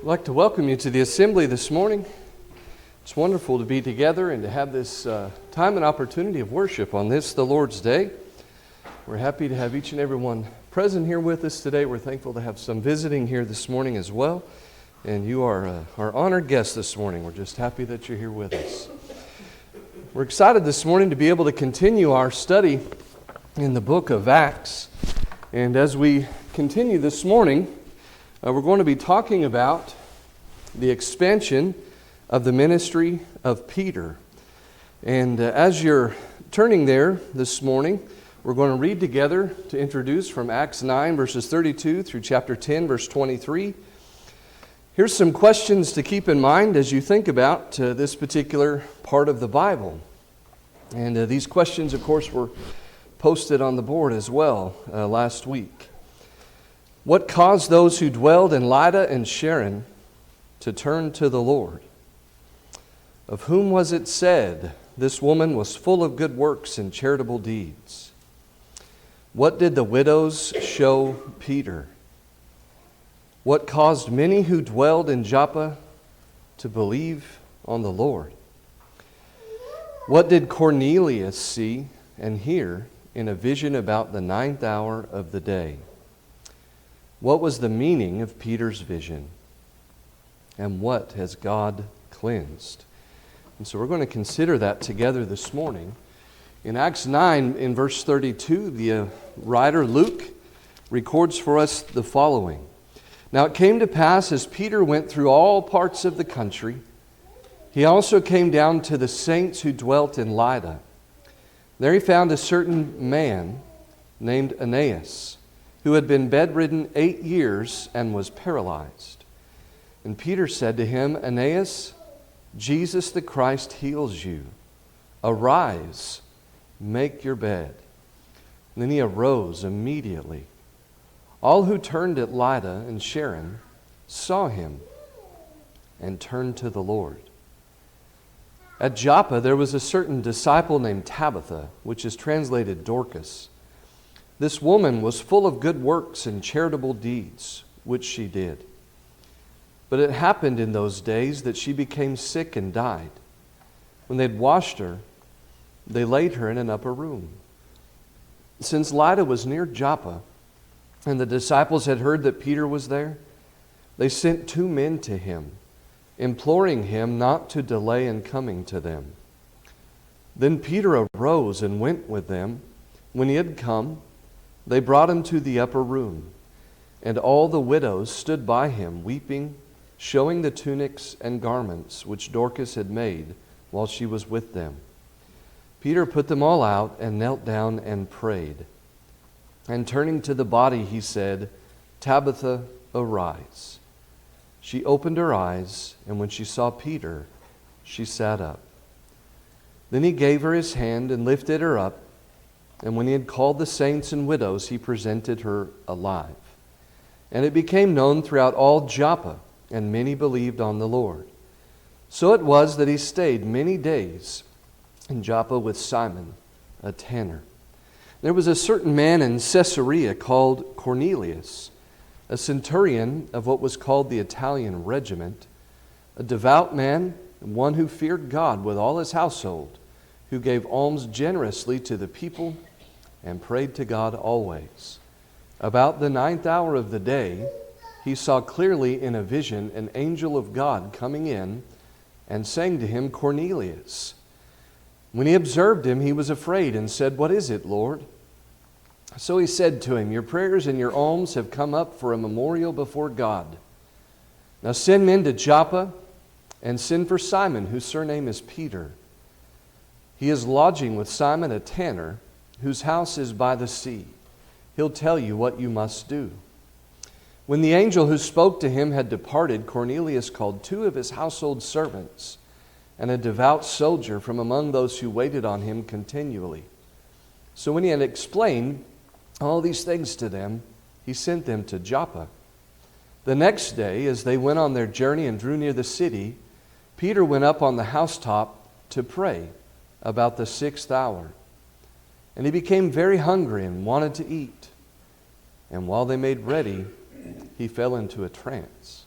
I'd like to welcome you to the assembly this morning. It's wonderful to be together and to have this time and opportunity of worship on this, the Lord's Day. We're happy to have each and every one present here with us today. We're thankful to have some visiting here this morning as well. And you are our honored guest this morning. We're just happy that you're here with us. We're excited this morning to be able to continue our study in the book of Acts. And as we continue this morning, we're going to be talking about the expansion of the ministry of Peter. And as you're turning there this morning, we're going to read together to introduce from Acts 9, verses 32 through chapter 10, verse 23. Here's some questions to keep in mind as you think about this particular part of the Bible. And these questions, of course, were posted on the board as well last week. What caused those who dwelled in Lydda and Sharon to turn to the Lord? Of whom was it said, this woman was full of good works and charitable deeds? What did the widows show Peter? What caused many who dwelled in Joppa to believe on the Lord? What did Cornelius see and hear in a vision about the 9th hour of the day? What was the meaning of Peter's vision? And what has God cleansed? And so we're going to consider that together this morning. In Acts 9, in verse 32, the writer Luke records for us the following. Now it came to pass as Peter went through all parts of the country, he also came down to the saints who dwelt in Lydda. There he found a certain man named Aeneas, who had been bedridden 8 years and was paralyzed. And Peter said to him, Aeneas, Jesus the Christ heals you. Arise, make your bed. And then he arose immediately. All who turned at Lydda and Sharon saw him and turned to the Lord. At Joppa there was a certain disciple named Tabitha, which is translated Dorcus. This woman was full of good works and charitable deeds, which she did. But it happened in those days that she became sick and died. When they'd washed her, they laid her in an upper room. Since Lydda was near Joppa, and the disciples had heard that Peter was there, they sent 2 men to him, imploring him not to delay in coming to them. Then Peter arose and went with them. When he had come, they brought him to the upper room, and all the widows stood by him, weeping, showing the tunics and garments which Dorcas had made while she was with them. Peter put them all out and knelt down and prayed. And turning to the body, he said, Tabitha, arise. She opened her eyes, and when she saw Peter, she sat up. Then he gave her his hand and lifted her up. And when he had called the saints and widows, he presented her alive. And it became known throughout all Joppa, and many believed on the Lord. So it was that he stayed many days in Joppa with Simon, a tanner. There was a certain man in Caesarea called Cornelius, a centurion of what was called the Italian regiment, a devout man, and one who feared God with all his household, who gave alms generously to the people and prayed to God always. About the 9th hour of the day, he saw clearly in a vision an angel of God coming in and saying to him, Cornelius. When he observed him, he was afraid and said, What is it, Lord? So he said to him, Your prayers and your alms have come up for a memorial before God. Now send men to Joppa and send for Simon, whose surname is Peter. He is lodging with Simon, a tanner, whose house is by the sea. He'll tell you what you must do. When the angel who spoke to him had departed, Cornelius called 2 of his household servants and a devout soldier from among those who waited on him continually. So when he had explained all these things to them, he sent them to Joppa. The next day, as they went on their journey and drew near the city, Peter went up on the housetop to pray about the 6th hour. And he became very hungry and wanted to eat. And while they made ready, he fell into a trance.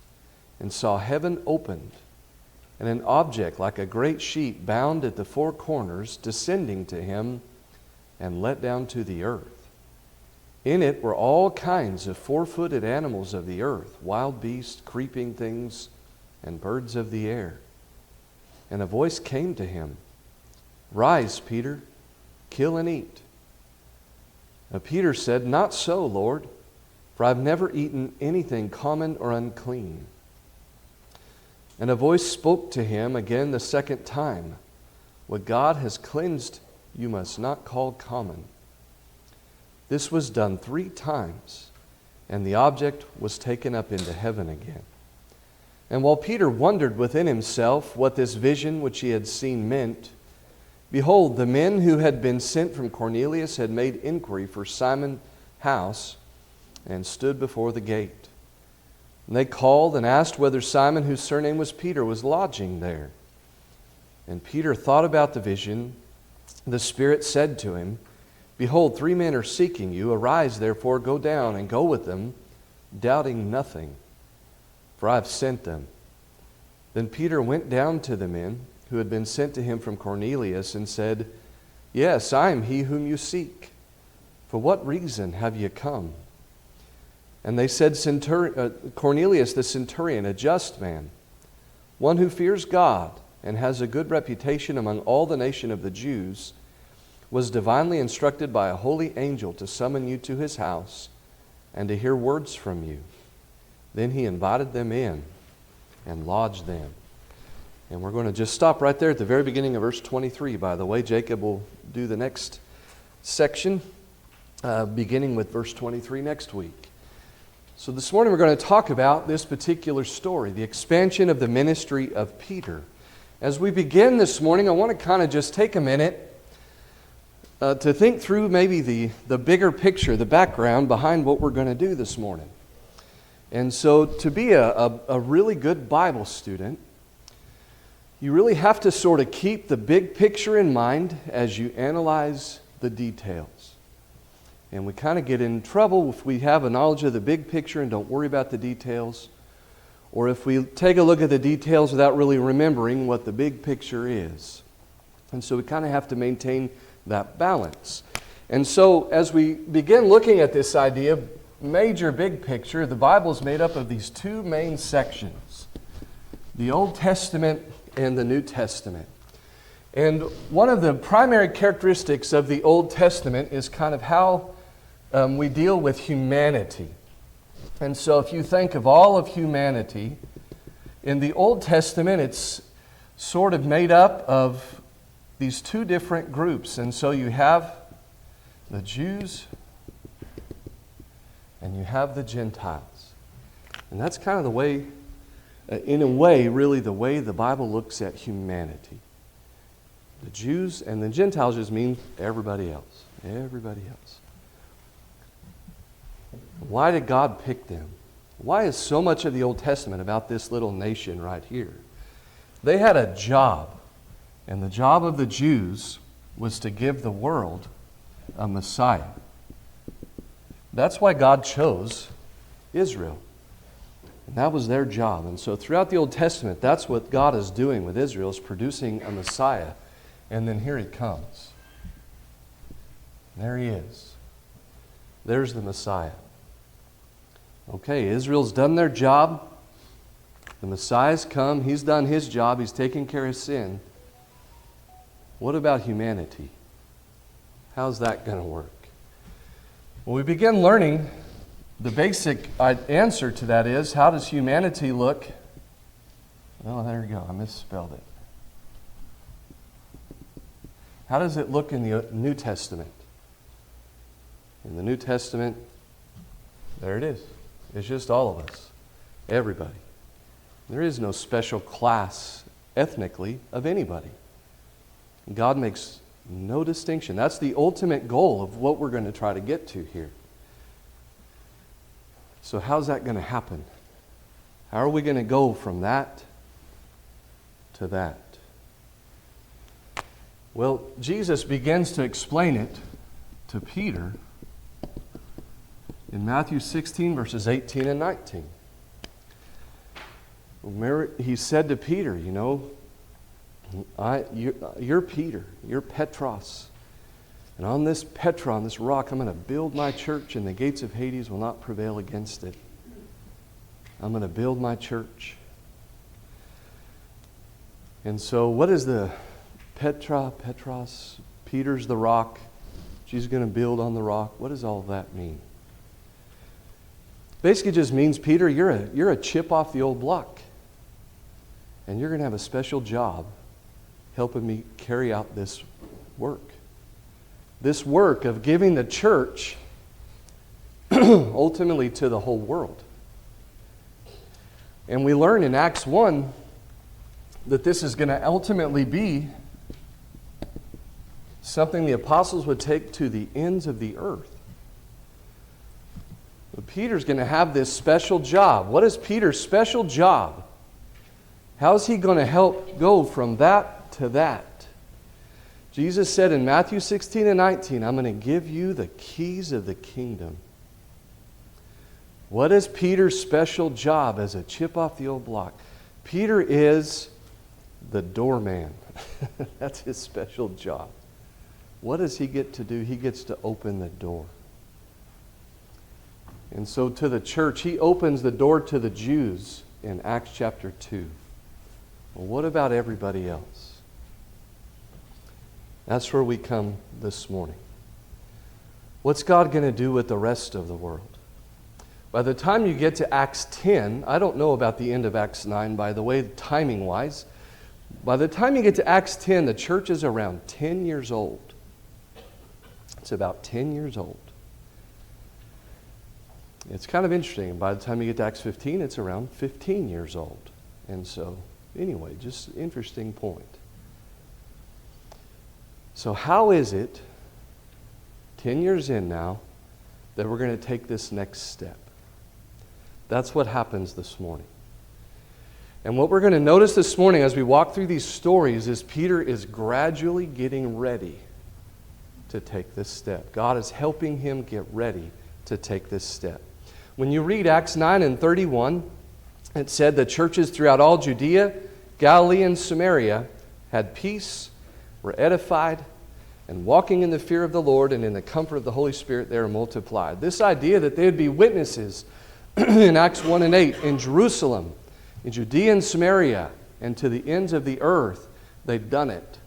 and saw heaven opened, and an object like a great sheet bound at the four corners descending to him and let down to the earth. In it were all kinds of four-footed animals of the earth, wild beasts, creeping things, and birds of the air. And a voice came to him, "Rise, Peter, kill and eat." Now Peter said, "Not so, Lord, for I've never eaten anything common or unclean." And a voice spoke to him again the second time, "What God has cleansed, you must not call common." This was done 3 times, and the object was taken up into heaven again. And while Peter wondered within himself what this vision which he had seen meant, behold, the men who had been sent from Cornelius had made inquiry for Simon's house and stood before the gate. And they called and asked whether Simon, whose surname was Peter, was lodging there. And Peter thought about the vision. The Spirit said to him, "Behold, 3 men are seeking you. Arise, therefore, go down and go with them, doubting nothing, for I have sent them." Then Peter went down to the men who had been sent to him from Cornelius and said, "Yes, I am he whom you seek. For what reason have you come?" And they said, Cornelius the centurion, a just man, one who fears God and has a good reputation among all the nation of the Jews, was divinely instructed by a holy angel to summon you to his house and to hear words from you. Then he invited them in and lodged them. And we're going to just stop right there at the very beginning of verse 23, by the way. Jacob will do the next section, beginning with verse 23 next week. So this morning we're going to talk about this particular story, the expansion of the ministry of Peter. As we begin this morning, I want to kind of just take a minute to think through maybe the bigger picture, the background behind what we're going to do this morning. And so to be a really good Bible student, you really have to sort of keep the big picture in mind as you analyze the details. And we kind of get in trouble if we have a knowledge of the big picture and don't worry about the details, or if we take a look at the details without really remembering what the big picture is. And so we kind of have to maintain that balance. And so as we begin looking at this idea, major big picture, the Bible is made up of these 2 main sections, the Old Testament and the New Testament. And one of the primary characteristics of the Old Testament is kind of how we deal with humanity. And so if you think of all of humanity, in the Old Testament it's sort of made up of these 2 different groups. And so you have the Jews and you have the Gentiles. And that's kind of the way, in a way, really the way the Bible looks at humanity. The Jews and the Gentiles just mean everybody else. Everybody else. Why did God pick them? Why is so much of the Old Testament about this little nation right here? They had a job, and the job of the Jews was to give the world a Messiah. That's why God chose Israel. And that was their job. And so throughout the Old Testament, that's what God is doing with Israel, is producing a Messiah. And then here he comes. There he is. There's the Messiah. Okay, Israel's done their job. The Messiah's come. He's done his job. He's taken care of sin. What about humanity? How's that going to work? Well, we begin learning the basic answer to that is, how does humanity look? Oh, there you go. I misspelled it. How does it look in the New Testament? In the New Testament, there it is. It's just all of us. Everybody. There is no special class ethnically of anybody. God makes no distinction. That's the ultimate goal of what we're going to try to get to here. So how's that going to happen? How are we going to go from that to that? Well, Jesus begins to explain it to Peter in Matthew 16, verses 18 and 19. Remember, he said to Peter, you're Peter, you're Petros. And on this Petra, on this rock, I'm going to build my church, and the gates of Hades will not prevail against it. I'm going to build my church. And so what is the Petros? Peter's the rock. She's going to build on the rock. What does all that mean? Basically, it just means, Peter, you're a chip off the old block. And you're going to have a special job helping me carry out this work. This work of giving the church ultimately to the whole world. And we learn in Acts 1 that this is going to ultimately be something the apostles would take to the ends of the earth. But Peter's going to have this special job. What is Peter's special job? How is he going to help go from that to that? Jesus said in Matthew 16 and 19, I'm going to give you the keys of the kingdom. What is Peter's special job as a chip off the old block? Peter is the doorman. That's his special job. What does he get to do? He gets to open the door. And so to the church, he opens the door to the Jews in Acts chapter 2. Well, what about everybody else? That's where we come this morning. What's God going to do with the rest of the world? By the time you get to Acts 10, I don't know about the end of Acts 9, by the way, timing-wise. By the time you get to Acts 10, the church is around 10 years old. It's about 10 years old. It's kind of interesting. By the time you get to Acts 15, it's around 15 years old. And so, anyway, just an interesting point. So how is it, 10 years in now, that we're going to take this next step? That's what happens this morning. And what we're going to notice this morning as we walk through these stories is Peter is gradually getting ready to take this step. God is helping him get ready to take this step. When you read Acts 9 and 31, it said the churches throughout all Judea, Galilee, and Samaria had peace, were edified, and walking in the fear of the Lord and in the comfort of the Holy Spirit, they were multiplied. This idea that they would be witnesses in Acts 1 and 8 in Jerusalem, in Judea and Samaria, and to the ends of the earth, they've done it.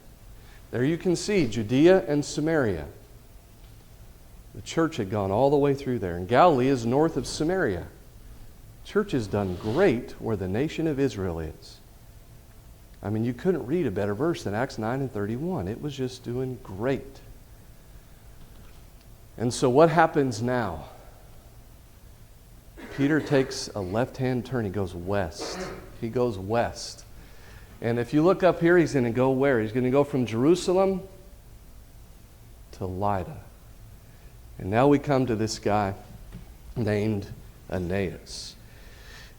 There you can see Judea and Samaria. The church had gone all the way through there. And Galilee is north of Samaria. Church has done great where the nation of Israel is. I mean, you couldn't read a better verse than Acts 9 and 31. It was just doing great. And so what happens now? Peter takes a left-hand turn. He goes west. He goes west. And if you look up here, he's going to go where? He's going to go from Jerusalem to Lydda. And now we come to this guy named Aeneas.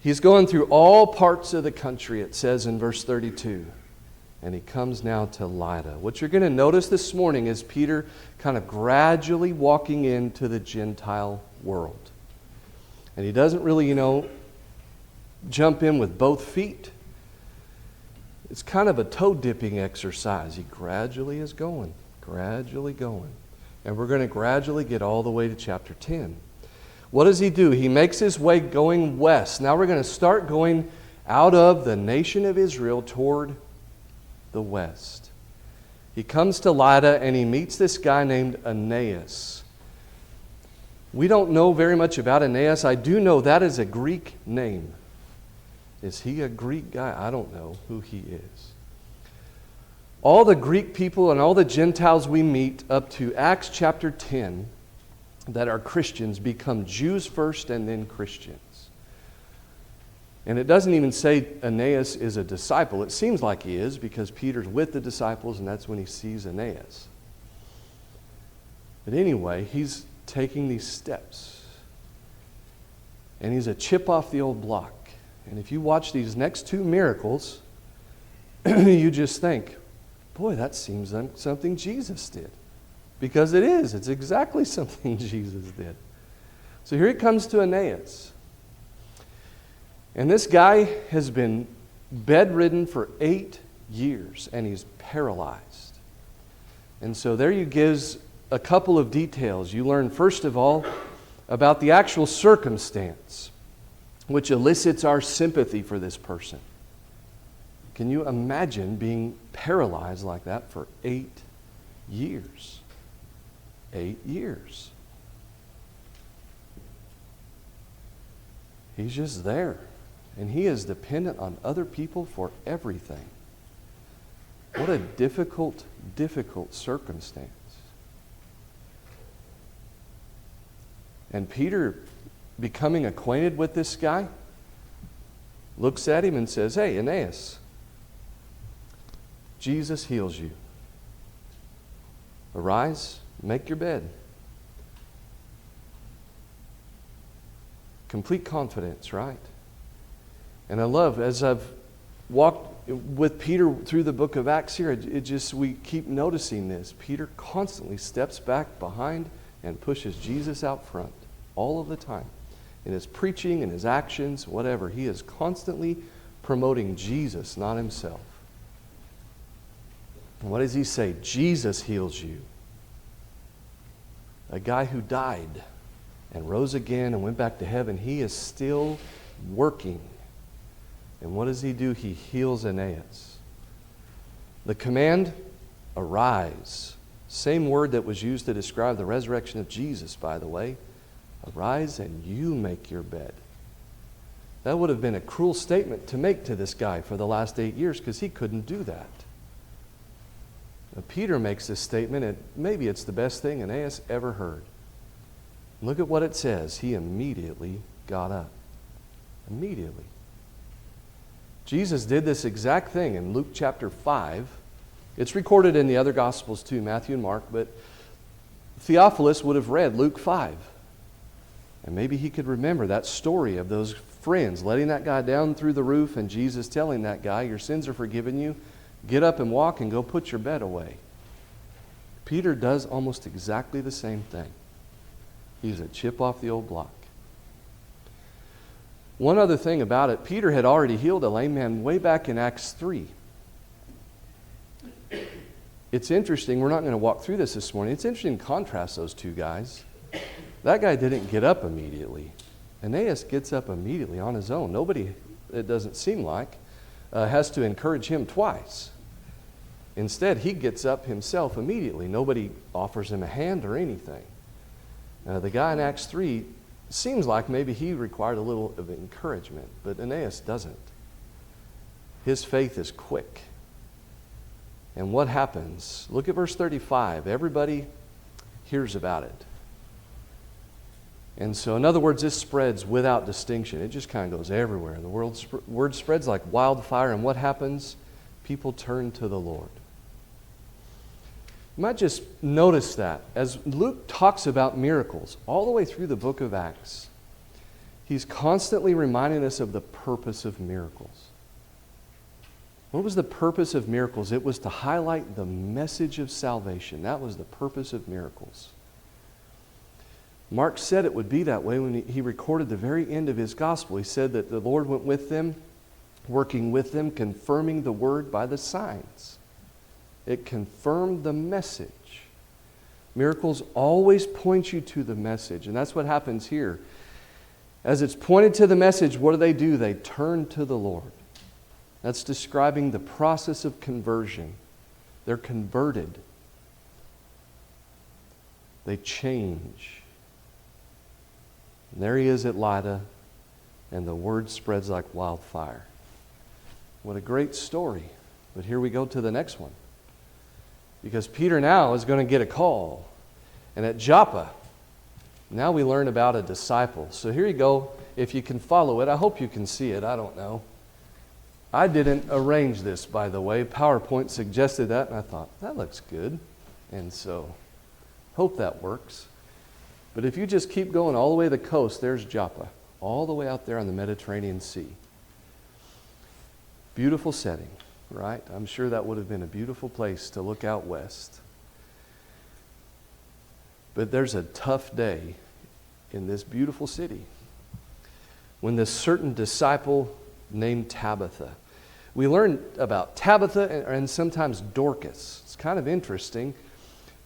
He's going through all parts of the country, it says in verse 32. And he comes now to Lydda. What you're going to notice this morning is Peter kind of gradually walking into the Gentile world. And he doesn't really, jump in with both feet. It's kind of a toe-dipping exercise. He gradually is going, gradually going. And we're going to gradually get all the way to chapter 10. What does he do? He makes his way going west. Now we're going to start going out of the nation of Israel toward the west. He comes to Lydda and he meets this guy named Aeneas. We don't know very much about Aeneas. I do know that is a Greek name. Is he a Greek guy? I don't know who he is. All the Greek people and all the Gentiles we meet up to Acts chapter 10 that are Christians become Jews first and then Christians. And it doesn't even say Aeneas is a disciple. It seems like he is because Peter's with the disciples and that's when he sees Aeneas. But anyway, he's taking these steps. And he's a chip off the old block. And if you watch these next two miracles, you just think, boy, that seems like something Jesus did. Because it is. It's exactly something Jesus did. So here he comes to Aeneas. And this guy has been bedridden for 8 years, and he's paralyzed. And so there you gives a couple of details. You learn, first of all, about the actual circumstance, which elicits our sympathy for this person. Can you imagine being paralyzed like that for 8 years? 8 years. He's just there. And he is dependent on other people for everything. What a difficult, difficult circumstance. And Peter, becoming acquainted with this guy, looks at him and says, "Hey, Aeneas, Jesus heals you. Arise, make your bed." Complete confidence, right? And I love, as I've walked with Peter through the book of Acts here, we keep noticing this. Peter constantly steps back behind and pushes Jesus out front all of the time. In his preaching, in his actions, whatever. He is constantly promoting Jesus, not himself. And what does he say? Jesus heals you. A guy who died and rose again and went back to heaven, he is still working. And what does he do? He heals Aeneas. The command, arise. Same word that was used to describe the resurrection of Jesus, by the way. Arise and you make your bed. That would have been a cruel statement to make to this guy for the last 8 years, because he couldn't do that. Now, Peter makes this statement, and maybe it's the best thing Aeneas ever heard. Look at what it says. He immediately got up. Immediately. Jesus did this exact thing in Luke chapter 5. It's recorded in the other Gospels too, Matthew and Mark, but Theophilus would have read Luke 5. And maybe he could remember that story of those friends letting that guy down through the roof and Jesus telling that guy, "Your sins are forgiven you. Get up and walk and go put your bed away." Peter does almost exactly the same thing. He's a chip off the old block. One other thing about it, Peter had already healed a lame man way back in Acts 3. It's interesting, we're not going to walk through this morning. It's interesting to contrast those two guys. That guy didn't get up immediately. Aeneas gets up immediately on his own. Nobody, it doesn't seem like, has to encourage him twice. Instead, he gets up himself immediately. Nobody offers him a hand or anything. The guy in Acts 3, seems like maybe he required a little of encouragement, but Aeneas doesn't. His faith is quick. And what happens? Look at verse 35. Everybody hears about it. And so, in other words, this spreads without distinction. It just kind of goes everywhere. The word spreads like wildfire, and what happens? People turn to the Lord. You might just notice that as Luke talks about miracles all the way through the book of Acts, he's constantly reminding us of the purpose of miracles. What was the purpose of miracles? It was to highlight the message of salvation. That was the purpose of miracles. Mark said it would be that way when he recorded the very end of his gospel. He said that the Lord went with them, working with them, confirming the word by the signs. It confirmed the message. Miracles always point you to the message, and that's what happens here. As it's pointed to the message, what do? They turn to the Lord. That's describing the process of conversion. They're converted. They change. And there he is at Lydda, and the word spreads like wildfire. What a great story. But here we go to the next one. Because Peter now is going to get a call. And at Joppa, now we learn about a disciple. So here you go. If you can follow it, I hope you can see it. I don't know. I didn't arrange this, by the way. PowerPoint suggested that, and I thought, that looks good. And so, hope that works. But if you just keep going all the way to the coast, there's Joppa, all the way out there on the Mediterranean Sea. Beautiful setting, right? I'm sure that would have been a beautiful place to look out west. But there's a tough day in this beautiful city. when this certain disciple named Tabitha. We learn about Tabitha and sometimes Dorcas. It's kind of interesting.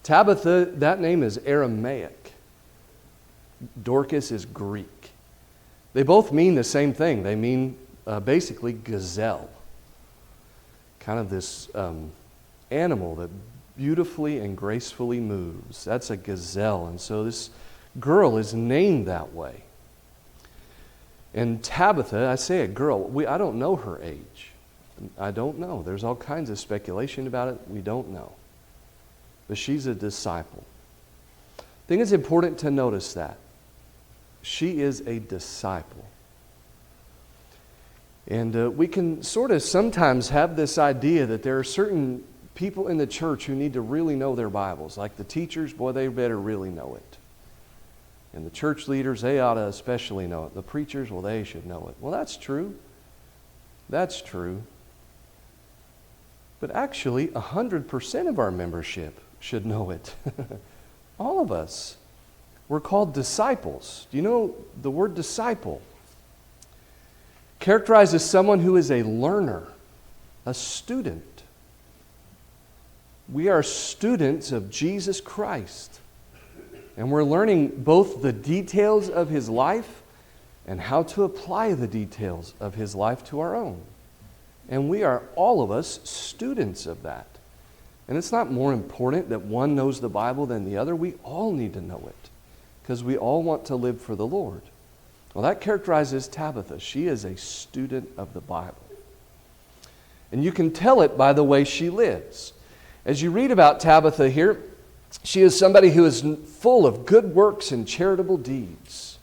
Tabitha, that name is Aramaic. Dorcas is Greek. They both mean the same thing. They mean basically gazelle. Kind of this animal that beautifully and gracefully moves. That's a gazelle. And so this girl is named that way. And Tabitha, I say a girl, I don't know her age. I don't know. There's all kinds of speculation about it. We don't know. But she's a disciple. I think it's important to notice that. She is a disciple. And we can sort of sometimes have this idea that there are certain people in the church who need to really know their Bibles. Like the teachers, boy, they better really know it. And the church leaders, they ought to especially know it. The preachers, well, they should know it. Well, that's true. That's true. But actually, 100% of our membership should know it. All of us. We're called disciples. Do you know the word disciple characterizes someone who is a learner, a student. We are students of Jesus Christ. And we're learning both the details of His life and how to apply the details of His life to our own. And we are, all of us, students of that. And it's not more important that one knows the Bible than the other. We all need to know it because we all want to live for the Lord. Well, that characterizes Tabitha. She is a student of the Bible. And you can tell it by the way she lives. As you read about Tabitha here, she is somebody who is full of good works and charitable deeds.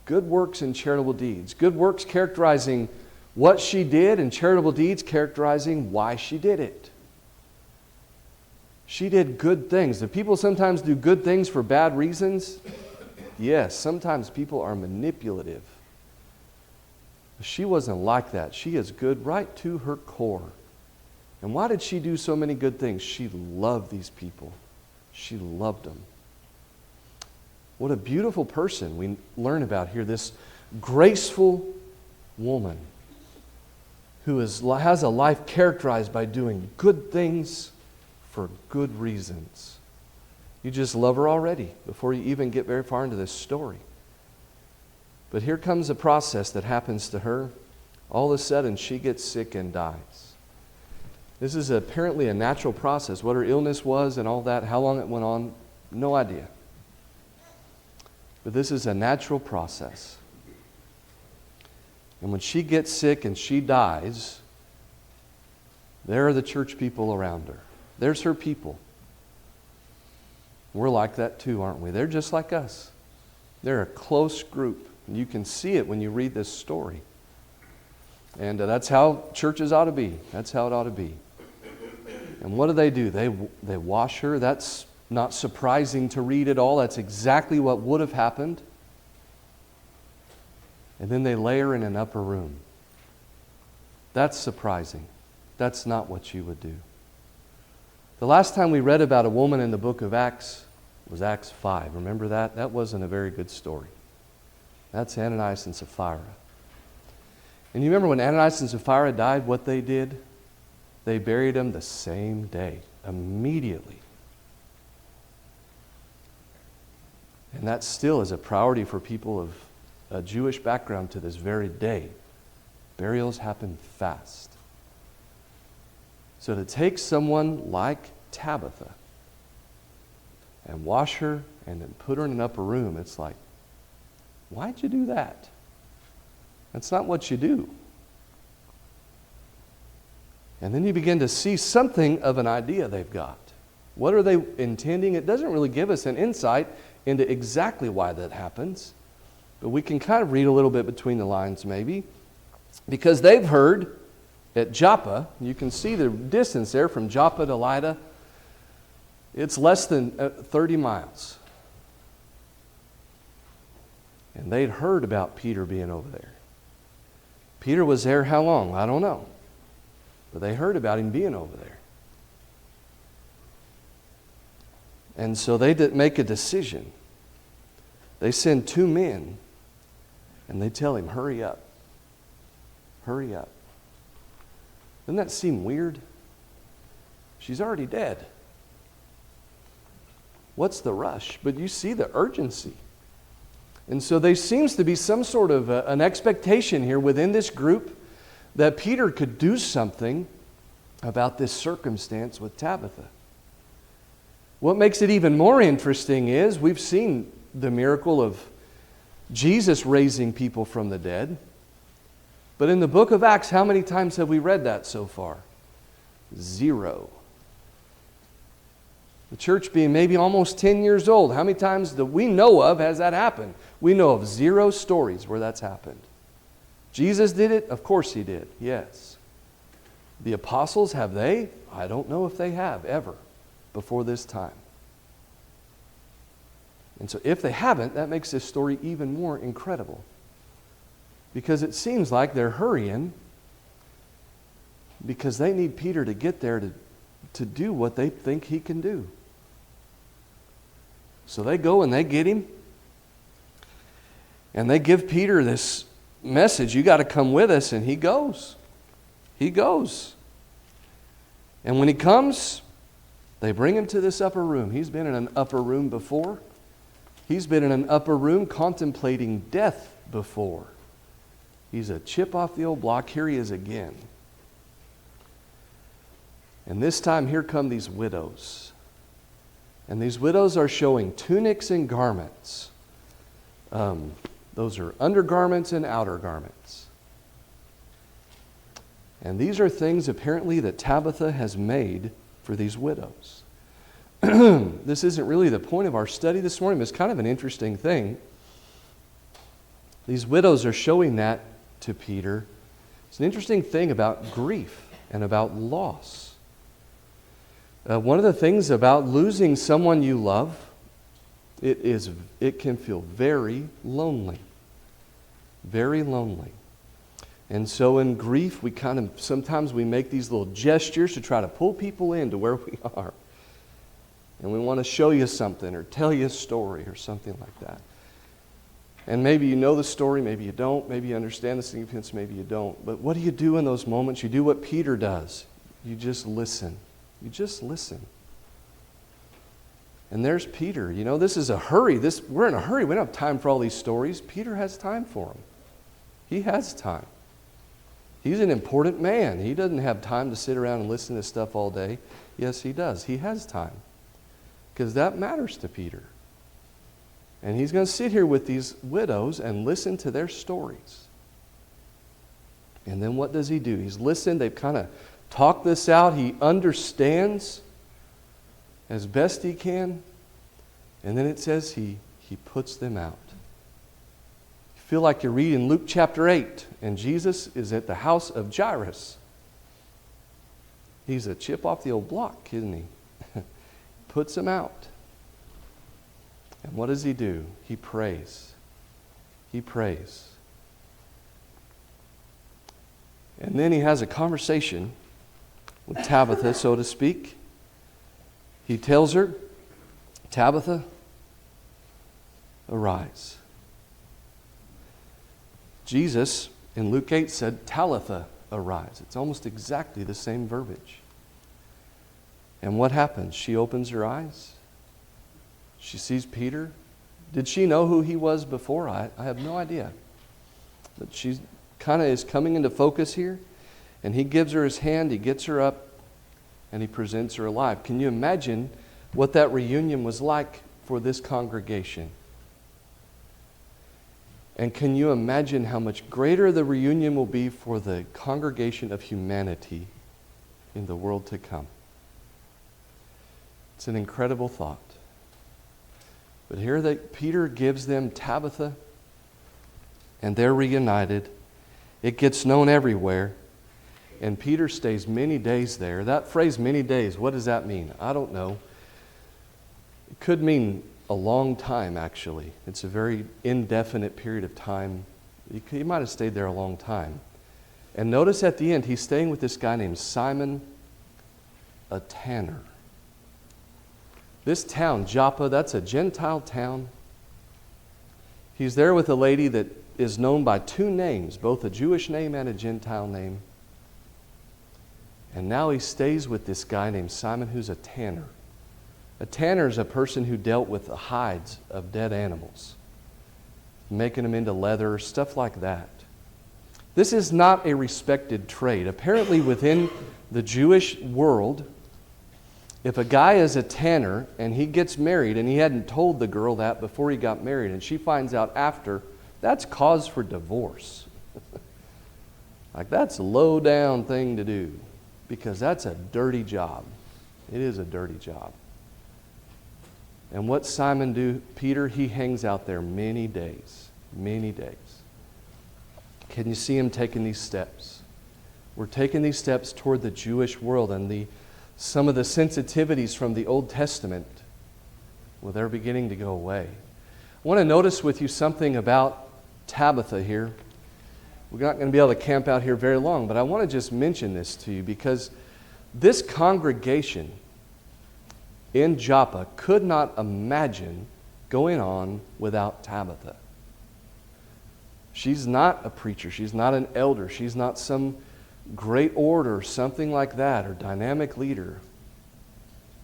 Good works and charitable deeds. Good works characterizing what she did, and charitable deeds characterizing why she did it. She did good things. Do people sometimes do good things for bad reasons? Yes, sometimes people are manipulative. She wasn't like that. She is good right to her core. And why did she do so many good things? She loved these people. She loved them. What a beautiful person we learn about here. This graceful woman who has a life characterized by doing good things for good reasons. You just love her already before you even get very far into this story. But here comes a process that happens to her. All of a sudden, she gets sick and dies. This is apparently a natural process. What her illness was and all that, how long it went on, no idea. But this is a natural process. And when she gets sick and she dies, there are the church people around her. There's her people. We're like that too, aren't we? They're just like us. They're a close group. And you can see it when you read this story. And that's how churches ought to be. That's how it ought to be. And what do? They wash her. That's not surprising to read at all. That's exactly what would have happened. And then they lay her in an upper room. That's surprising. That's not what you would do. The last time we read about a woman in the book of Acts was Acts 5. Remember that? That wasn't a very good story. That's Ananias and Sapphira. And you remember when Ananias and Sapphira died, what they did? They buried them the same day, immediately. And that still is a priority for people of a Jewish background to this very day. Burials happen fast. So to take someone like Tabitha and wash her and then put her in an upper room, it's like, why'd you do that? That's not what you do. And then you begin to see something of an idea they've got. What are they intending? It doesn't really give us an insight into exactly why that happens. But we can kind of read a little bit between the lines maybe. Because they've heard at Joppa, you can see the distance there from Joppa to Lydda. It's less than 30 miles. And they'd heard about Peter being over there. Peter was there how long? I don't know. But they heard about him being over there. And so they make a decision. They send two men And they tell him, hurry up. Hurry up. Doesn't that seem weird? She's already dead. What's the rush? But you see the urgency. And so there seems to be some sort of an expectation here within this group that Peter could do something about this circumstance with Tabitha. What makes it even more interesting is we've seen the miracle of Jesus raising people from the dead. But in the book of Acts, how many times have we read that so far? 0. The church being maybe almost 10 years old, how many times that we know of has that happened? We know of 0 stories where that's happened. Jesus did it? Of course He did, yes. The apostles, have they? I don't know if they have ever before this time. And so if they haven't, that makes this story even more incredible. Because it seems like they're hurrying because they need Peter to get there to do what they think he can do. So they go and they get him. And they give Peter this message, you got to come with us, and he goes. He goes. And when he comes, they bring him to this upper room. He's been in an upper room before. He's been in an upper room contemplating death before. He's a chip off the old block. Here he is again. And this time, here come these widows. And these widows are showing tunics and garments. Those are undergarments and outer garments. And these are things apparently that Tabitha has made for these widows. This isn't really the point of our study this morning, but it's kind of an interesting thing. These widows are showing that to Peter. It's an interesting thing about grief and about loss. One of the things about losing someone you love, it can feel very lonely. Very lonely. And so in grief, sometimes we make these little gestures to try to pull people into where we are. And we want to show you something or tell you a story or something like that. And maybe you know the story, maybe you don't, maybe you understand the significance, maybe you don't. But what do you do in those moments? You do what Peter does. You just listen. You just listen. And there's Peter. You know, this is a hurry. We're in a hurry. We don't have time for all these stories. Peter has time for them. He has time. He's an important man. He doesn't have time to sit around and listen to stuff all day. Yes, he does. He has time. Because that matters to Peter. And he's going to sit here with these widows and listen to their stories. And then what does he do? He's listened. They've kind of talked this out. He understands as best he can. And then it says he puts them out. You feel like you're reading Luke chapter 8, and Jesus is at the house of Jairus. He's a chip off the old block, isn't he? Puts them out. And what does he do? He prays. He prays. And then he has a conversation with Tabitha, so to speak. He tells her, Tabitha, arise. Jesus in Luke 8 said, Talitha, arise. It's almost exactly the same verbiage. And what happens? She opens her eyes. She sees Peter. Did she know who he was before? I have no idea. But she kind of is coming into focus here. And he gives her his hand, he gets her up, and he presents her alive. Can you imagine what that reunion was like for this congregation? And can you imagine how much greater the reunion will be for the congregation of humanity in the world to come? It's an incredible thought. But here Peter gives them Tabitha, and they're reunited. It gets known everywhere. And Peter stays many days there. That phrase, many days, what does that mean? I don't know. It could mean a long time, actually. It's a very indefinite period of time. He might have stayed there a long time. And notice at the end, he's staying with this guy named Simon, a tanner. This town, Joppa, that's a Gentile town. He's there with a lady that is known by two names, both a Jewish name and a Gentile name. And now he stays with this guy named Simon who's a tanner. A tanner is a person who dealt with the hides of dead animals, making them into leather, stuff like that. This is not a respected trade. Apparently within the Jewish world, if a guy is a tanner and he gets married and he hadn't told the girl that before he got married and she finds out after, that's cause for divorce. Like, that's a low down thing to do because that's a dirty job. It is a dirty job. And what Simon do, Peter, he hangs out there many days, many days. Can you see him taking these steps? We're taking these steps toward the Jewish world, and some of the sensitivities from the Old Testament, well, they're beginning to go away. I want to notice with you something about Tabitha here. We're not going to be able to camp out here very long, but I want to just mention this to you because this congregation in Joppa could not imagine going on without Tabitha. She's not a preacher. She's not an elder. She's not some great orator, something like that, or dynamic leader.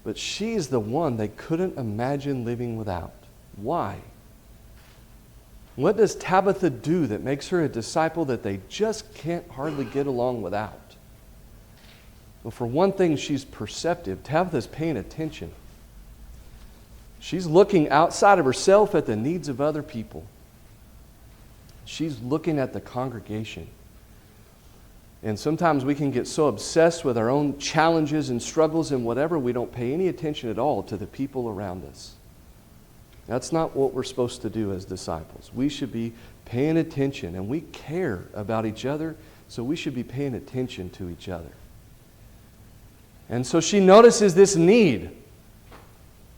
But she's the one they couldn't imagine living without. Why? What does Tabitha do that makes her a disciple that they just can't hardly get along without? Well, for one thing, she's perceptive. Tabitha's paying attention. She's looking outside of herself at the needs of other people. She's looking at the congregation. And sometimes we can get so obsessed with our own challenges and struggles and whatever, we don't pay any attention at all to the people around us. That's not what we're supposed to do as disciples. We should be paying attention, and we care about each other, so we should be paying attention to each other. And so she notices this need.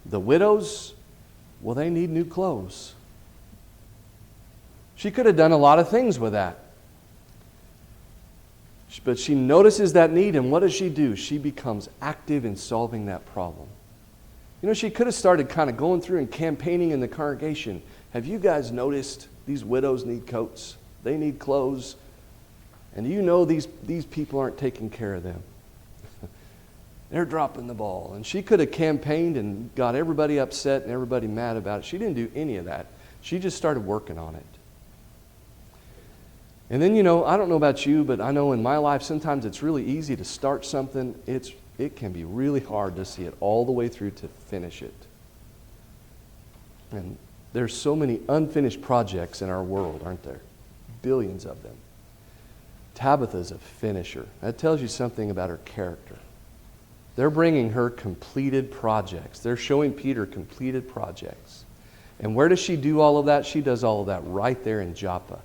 The widows, well, they need new clothes. She could have done a lot of things with that. But she notices that need, and what does she do? She becomes active in solving that problem. You know, she could have started kind of going through and campaigning in the congregation. Have you guys noticed these widows need coats? They need clothes. And do you know these people aren't taking care of them? They're dropping the ball. And she could have campaigned and got everybody upset and everybody mad about it. She didn't do any of that. She just started working on it. And then, you know, I don't know about you, but I know in my life sometimes it's really easy to start something. It can be really hard to see it all the way through to finish it. And there's so many unfinished projects in our world, aren't there? Billions of them. Tabitha's a finisher. That tells you something about her character. They're bringing her completed projects. They're showing Peter completed projects. And where does she do all of that? She does all of that right there in Joppa.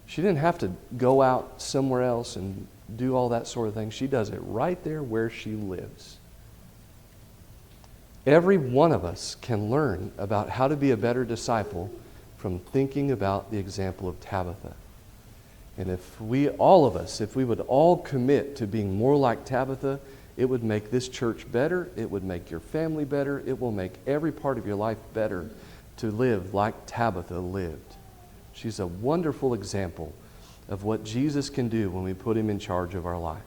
She didn't have to go out somewhere else and do all that sort of thing. She does it right there where she lives. Every one of us can learn about how to be a better disciple from thinking about the example of Tabitha. And if we would all commit to being more like Tabitha, it would make this church better, it would make your family better, it will make every part of your life better to live like Tabitha lived. She's a wonderful example of what Jesus can do when we put him in charge of our life.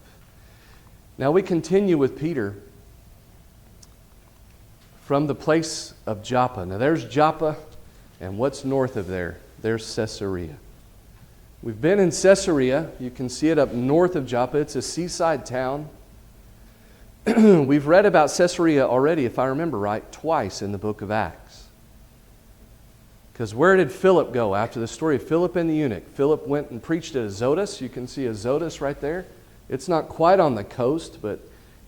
Now we continue with Peter from the place of Joppa. Now there's Joppa, and what's north of there? There's Caesarea. We've been in Caesarea. You can see it up north of Joppa. It's a seaside town. We've read about Caesarea already, if I remember right, twice in the book of Acts. Because where did Philip go after the story of Philip and the eunuch? Philip went and preached at Azotus. You can see Azotus right there. It's not quite on the coast, but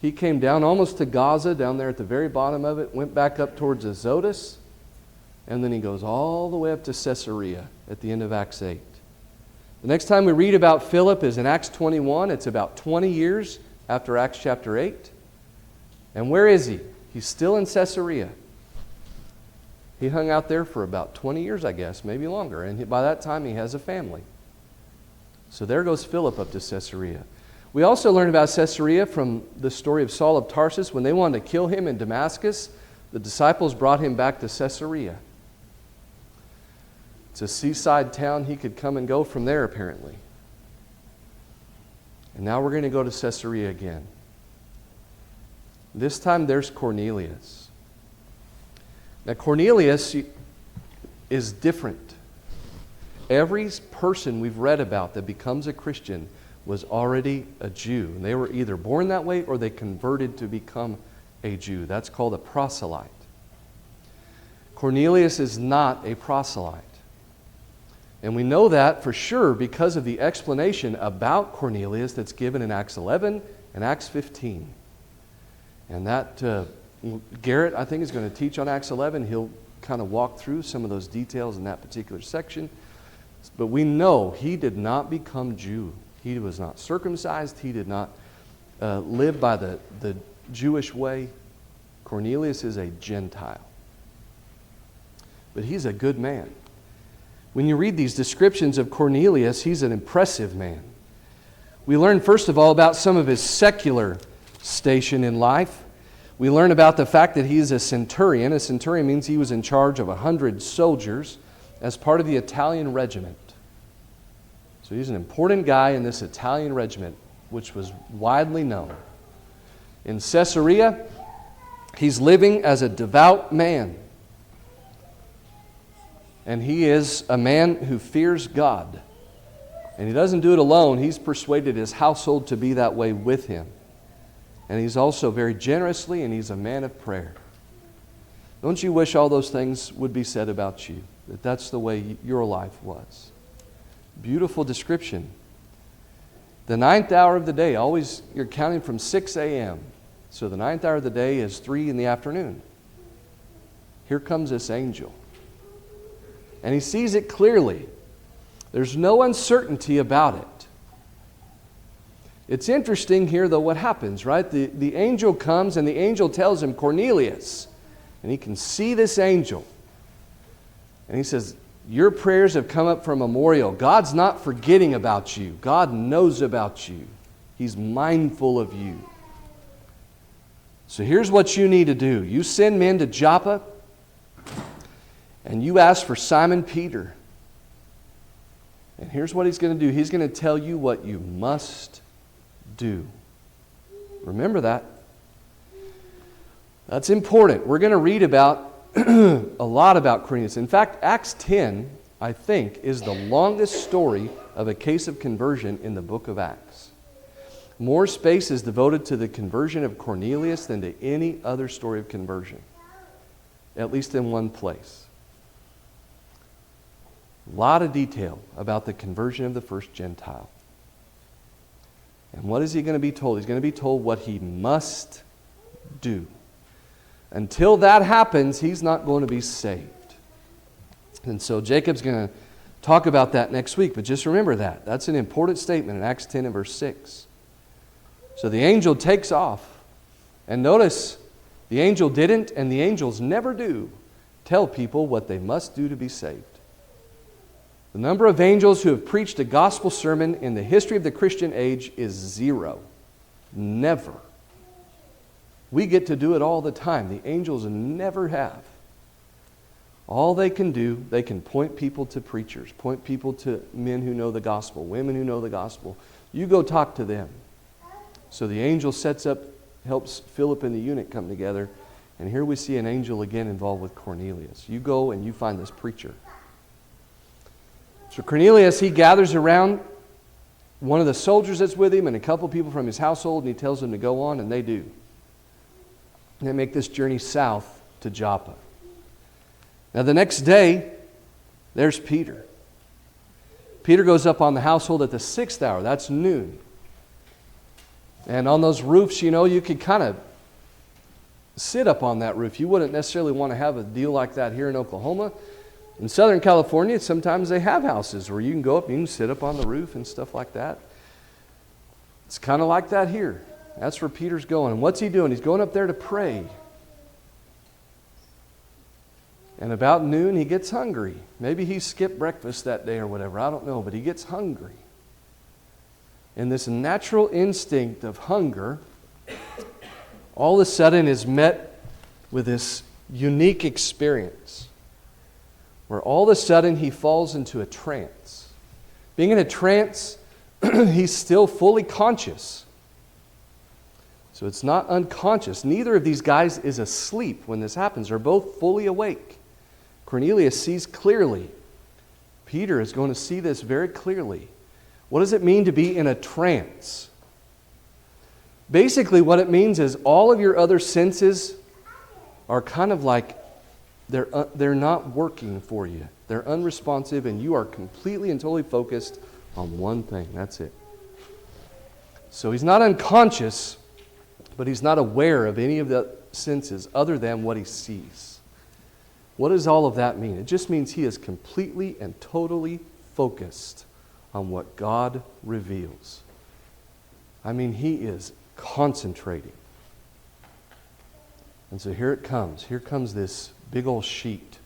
he came down almost to Gaza, down there at the very bottom of it, went back up towards Azotus, and then he goes all the way up to Caesarea at the end of Acts 8. The next time we read about Philip is in Acts 21. It's about 20 years after Acts chapter 8. And where is he? He's still in Caesarea. He hung out there for about 20 years, I guess, maybe longer. And by that time, he has a family. So there goes Philip up to Caesarea. We also learn about Caesarea from the story of Saul of Tarsus. When they wanted to kill him in Damascus, the disciples brought him back to Caesarea. It's a seaside town. He could come and go from there, apparently. And now we're going to go to Caesarea again. This time there's Cornelius. Now Cornelius is different. Every person we've read about that becomes a Christian was already a Jew. And they were either born that way or they converted to become a Jew. That's called a proselyte. Cornelius is not a proselyte. And we know that for sure because of the explanation about Cornelius that's given in Acts 11 and Acts 15. And that Garrett, I think, is going to teach on Acts 11. He'll kind of walk through some of those details in that particular section. But we know he did not become Jew. He was not circumcised. He did not live by the Jewish way. Cornelius is a Gentile. But he's a good man. When you read these descriptions of Cornelius, he's an impressive man. We learn, first of all, about some of his secular station in life. We learn about the fact that he is a centurion. A centurion means he was in charge of 100 soldiers as part of the Italian regiment. So he's an important guy in this Italian regiment, which was widely known. In Caesarea, he's living as a devout man. And he is a man who fears God. And he doesn't do it alone. He's persuaded his household to be that way with him. And he's also very generously, and he's a man of prayer. Don't you wish all those things would be said about you? That that's the way your life was. Beautiful description. The 9th hour of the day, always you're counting from 6 a.m. So the 9th hour of the day is 3 in the afternoon. Here comes this angel. And he sees it clearly. There's no uncertainty about it. It's interesting here, though, what happens, right? The angel comes and the angel tells him, Cornelius. And he can see this angel. And he says, your prayers have come up for a memorial. God's not forgetting about you. God knows about you. He's mindful of you. So here's what you need to do. You send men to Joppa. And you ask for Simon Peter. And here's what he's going to do. He's going to tell you what you must do. Remember that. That's important. We're going to read about a lot about Cornelius. In fact, Acts 10, I think, is the longest story of a case of conversion in the book of Acts. More space is devoted to the conversion of Cornelius than to any other story of conversion. At least in one place. A lot of detail about the conversion of the first Gentile. And what is he going to be told? He's going to be told what he must do. Until that happens, he's not going to be saved. And so Jacob's going to talk about that next week, but just remember that. That's an important statement in Acts 10 and verse 6. So the angel takes off. And notice, the angel didn't, and the angels never do, tell people what they must do to be saved. The number of angels who have preached a gospel sermon in the history of the Christian age is 0. Never. We get to do it all the time. The angels never have. All they can do, they can point people to preachers, point people to men who know the gospel, women who know the gospel. You go talk to them. So the angel sets up, helps Philip and the eunuch come together, and here we see an angel again involved with Cornelius. You go and you find this preacher. So Cornelius, he gathers around one of the soldiers that's with him and a couple people from his household, and he tells them to go on, and they do. And they make this journey south to Joppa. Now the next day, there's Peter. Peter goes up on the household at the 6th hour. That's noon. And on those roofs, you could kind of sit up on that roof. You wouldn't necessarily want to have a deal like that here in Oklahoma. In Southern California, sometimes they have houses where you can go up and you can sit up on the roof and stuff like that. It's kind of like that here. That's where Peter's going. And what's he doing? He's going up there to pray. And about noon, he gets hungry. Maybe he skipped breakfast that day or whatever. I don't know, but he gets hungry. And this natural instinct of hunger all of a sudden is met with this unique experience. where all of a sudden he falls into a trance. Being in a trance, he's still fully conscious. So it's not unconscious. Neither of these guys is asleep when this happens. They're both fully awake. Cornelius sees clearly. Peter is going to see this very clearly. What does it mean to be in a trance? Basically, what it means is all of your other senses are kind of like they're not working for you. They're unresponsive, and you are completely and totally focused on one thing. That's it. So he's not unconscious, but he's not aware of any of the senses other than what he sees. What does all of that mean? It just means he is completely and totally focused on what God reveals. I mean, he is concentrating. And so here it comes. Here comes this big old sheet.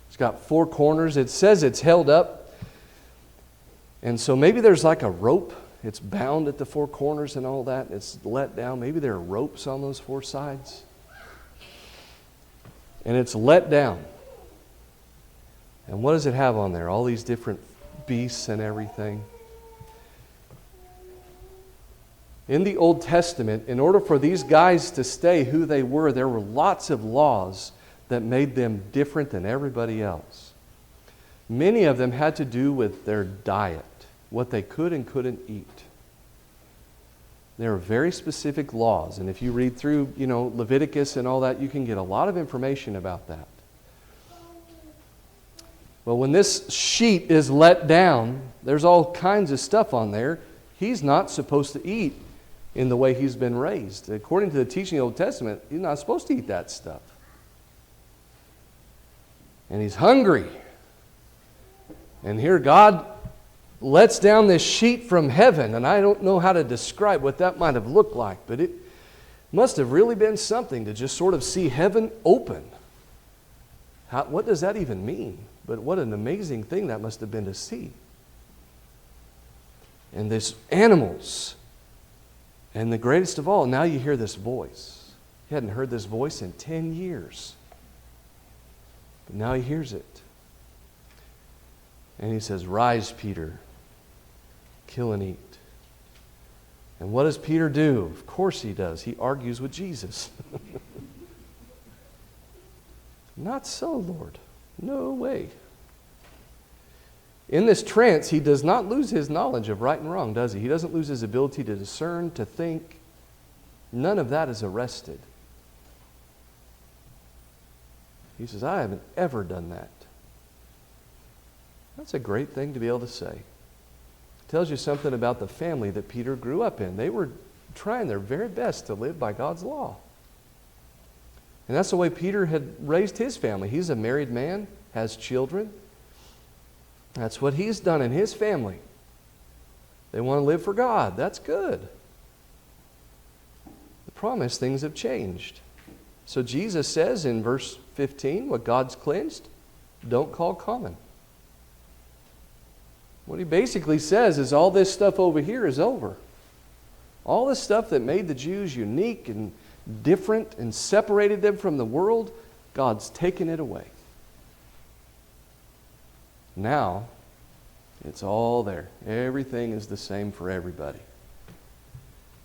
It's got 4 corners. It says it's held up. And so maybe there's like a rope. It's bound at the 4 corners and all that. It's let down. Maybe there are ropes on those 4 sides. And it's let down. And what does it have on there? All these different beasts and everything. In the Old Testament, in order for these guys to stay who they were, there were lots of laws that made them different than everybody else. Many of them had to do with their diet, what they could and couldn't eat. There are very specific laws, and if you read through, Leviticus and all that, you can get a lot of information about that. Well, when this sheet is let down, there's all kinds of stuff on there. He's not supposed to eat in the way he's been raised. According to the teaching of the Old Testament, he's not supposed to eat that stuff. And he's hungry. And here God lets down this sheet from heaven, and I don't know how to describe what that might have looked like, but it must have really been something to just sort of see heaven open. What does that even mean? But what an amazing thing that must have been to see. And these animals, and the greatest of all, now you hear this voice. He hadn't heard this voice in 10 years. But now he hears it. And he says, "Rise, Peter, kill and eat." And what does Peter do? Of course he does. He argues with Jesus. "Not so, Lord. No way." In this trance, he does not lose his knowledge of right and wrong, does he? He doesn't lose his ability to discern, to think. None of that is arrested. He says, "I haven't ever done that." That's a great thing to be able to say. It tells you something about the family that Peter grew up in. They were trying their very best to live by God's law. And that's the way Peter had raised his family. He's a married man, has children. That's what he's done in his family. They want to live for God. That's good. The problem is things have changed. So Jesus says in verse 15, what God's cleansed, don't call common. What he basically says is all this stuff over here is over. All this stuff that made the Jews unique and different and separated them from the world, God's taken it away. Now, it's all there. Everything is the same for everybody.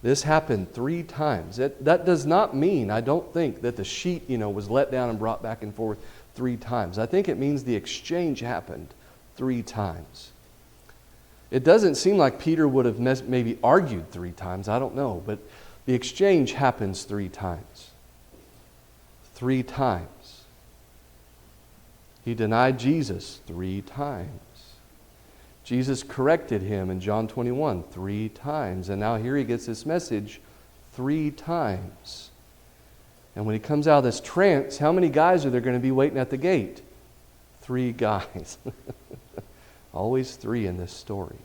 This happened 3 times. That does not mean, I don't think, that the sheet, was let down and brought back and forth 3 times. I think it means the exchange happened 3 times. It doesn't seem like Peter would have maybe argued 3 times. I don't know. But the exchange happens 3 times. 3 times. He denied Jesus 3 times. Jesus corrected him in John 21 3 times. And now here he gets this message 3 times. And when he comes out of this trance, how many guys are there going to be waiting at the gate? 3 guys. Always 3 in this story.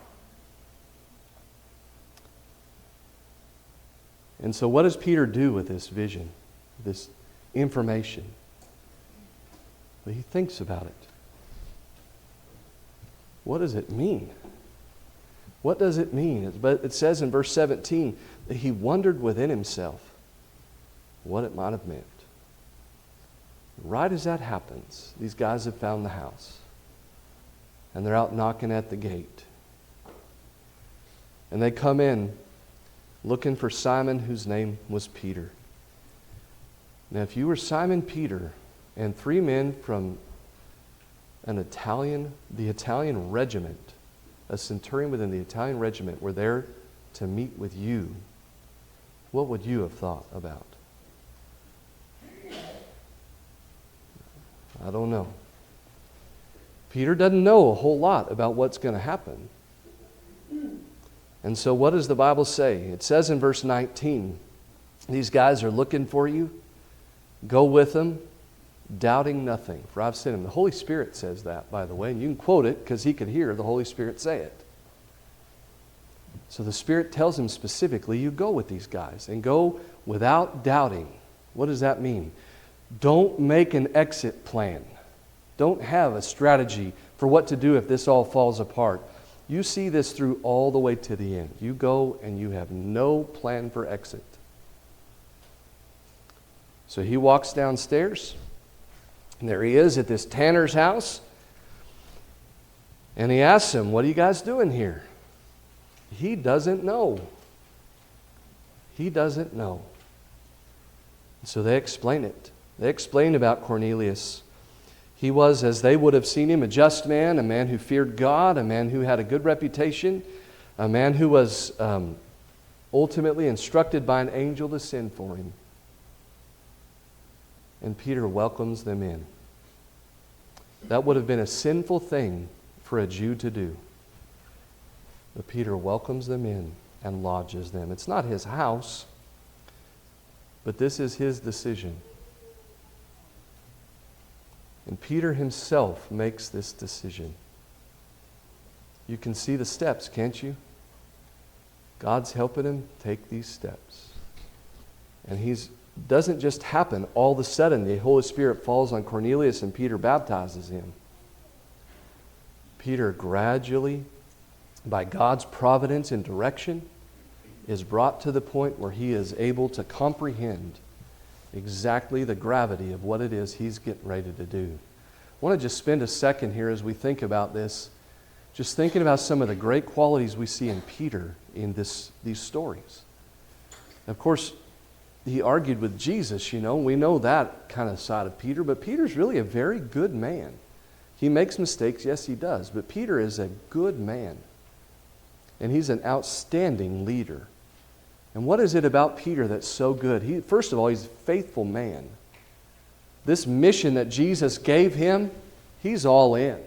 And so what does Peter do with this vision, this information? Well, he thinks about it. What does it mean? What does it mean? But it says in verse 17 that he wondered within himself what it might have meant. Right as that happens, these guys have found the house. and they're out knocking at the gate. And they come in looking for Simon, whose name was Peter. Now, if you were Simon Peter and 3 men from the Italian regiment, a centurion within the Italian regiment, were there to meet with you, what would you have thought about? I don't know. Peter doesn't know a whole lot about what's going to happen. And so what does the Bible say? It says in verse 19, these guys are looking for you. Go with them, doubting nothing, for I've sent him. The Holy Spirit says that, by the way, and you can quote it because he could hear the Holy Spirit say it. So the Spirit tells him specifically, you go with these guys and go without doubting. What does that mean? Don't make an exit plan. Don't have a strategy for what to do if this all falls apart. You see this through all the way to the end. You go and you have no plan for exit. So he walks downstairs, and there he is at this tanner's house, and he asks him, what are you guys doing here? He doesn't know. He doesn't know. So they explain it. They explain about Cornelius. He was, as they would have seen him, a just man, a man who feared God, a man who had a good reputation, a man who was ultimately instructed by an angel to send for him. And Peter welcomes them in. That would have been a sinful thing for a Jew to do. But Peter welcomes them in and lodges them. It's not his house, but this is his decision. And Peter himself makes this decision. You can see the steps, can't you? God's helping him take these steps. And he's doesn't just happen all of a sudden. The Holy Spirit falls on Cornelius and Peter baptizes him. Peter gradually, by God's providence and direction, is brought to the point where he is able to comprehend exactly the gravity of what it is he's getting ready to do. I want to just spend a second here as we think about this, just thinking about some of the great qualities we see in Peter in these stories. Of course, he argued with Jesus, we know that kind of side of Peter, but Peter's really a very good man. He makes mistakes, yes he does, but Peter is a good man. And he's an outstanding leader. And what is it about Peter that's so good? First of all, he's a faithful man. This mission that Jesus gave him, he's all in.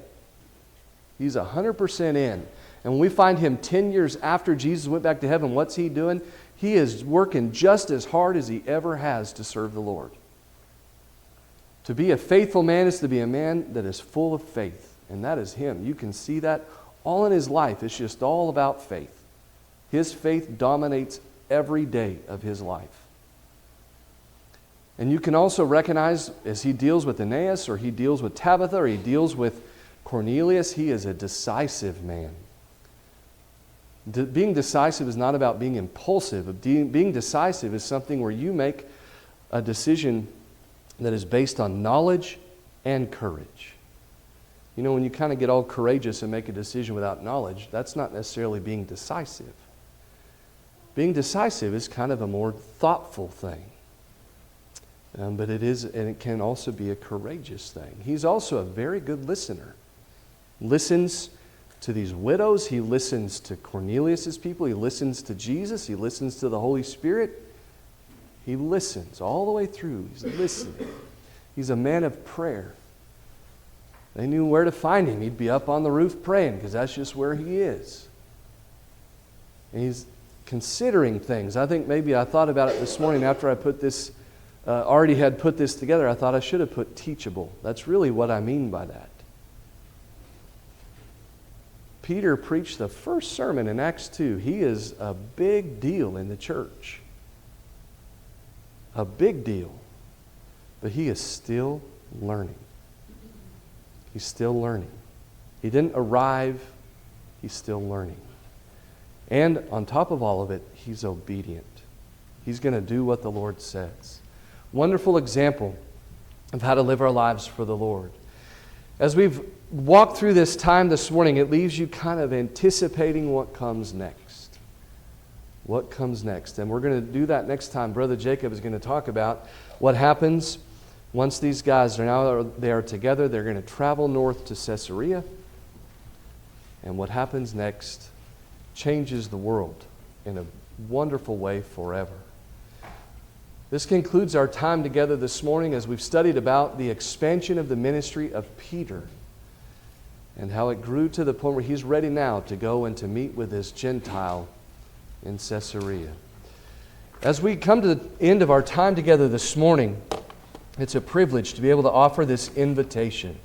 He's 100% in. And when we find him 10 years after Jesus went back to heaven, what's he doing? He is working just as hard as he ever has to serve the Lord. To be a faithful man is to be a man that is full of faith. And that is him. You can see that all in his life. It's just all about faith. His faith dominates every day of his life. And you can also recognize as he deals with Aeneas, or he deals with Tabitha, or he deals with Cornelius, he is a decisive man. Being decisive is not about being impulsive. Being decisive is something where you make a decision that is based on knowledge and courage. When you kind of get all courageous and make a decision without knowledge, that's not necessarily being decisive. Being decisive is kind of a more thoughtful thing. But it is, and it can also be a courageous thing. He's also a very good listener. Listens to these widows. He listens to Cornelius' people. He listens to Jesus. He listens to the Holy Spirit. He listens all the way through. He's listening. He's a man of prayer. They knew where to find him. He'd be up on the roof praying because that's just where he is. And he's considering things. I think maybe I thought about it this morning after I put this, already had put this together. I thought I should have put teachable. That's really what I mean by that. Peter preached the first sermon in Acts 2. He is a big deal in the church. A big deal. But he is still learning. He's still learning. He didn't arrive. He's still learning. And on top of all of it, he's obedient. He's going to do what the Lord says. Wonderful example of how to live our lives for the Lord. As we've walked through this time this morning, it leaves you kind of anticipating what comes next. What comes next? And we're going to do that next time. Brother Jacob is going to talk about what happens once these guys they are together. They're going to travel north to Caesarea. And what happens next changes the world in a wonderful way forever. This concludes our time together this morning as we've studied about the expansion of the ministry of Peter and how it grew to the point where he's ready now to go and to meet with this Gentile in Caesarea. As we come to the end of our time together this morning, it's a privilege to be able to offer this invitation.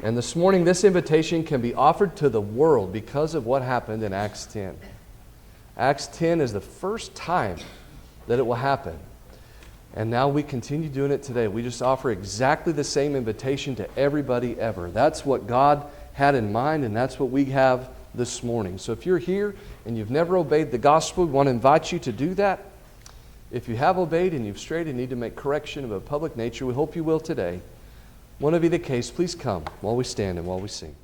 And this morning, this invitation can be offered to the world because of what happened in Acts 10. Acts 10 is the first time that it will happen. And now we continue doing it today. We just offer exactly the same invitation to everybody ever. That's what God had in mind, and that's what we have this morning. So if you're here and you've never obeyed the gospel, we want to invite you to do that. If you have obeyed and you've strayed and need to make correction of a public nature, we hope you will today. Want to be the case, please come while we stand and while we sing.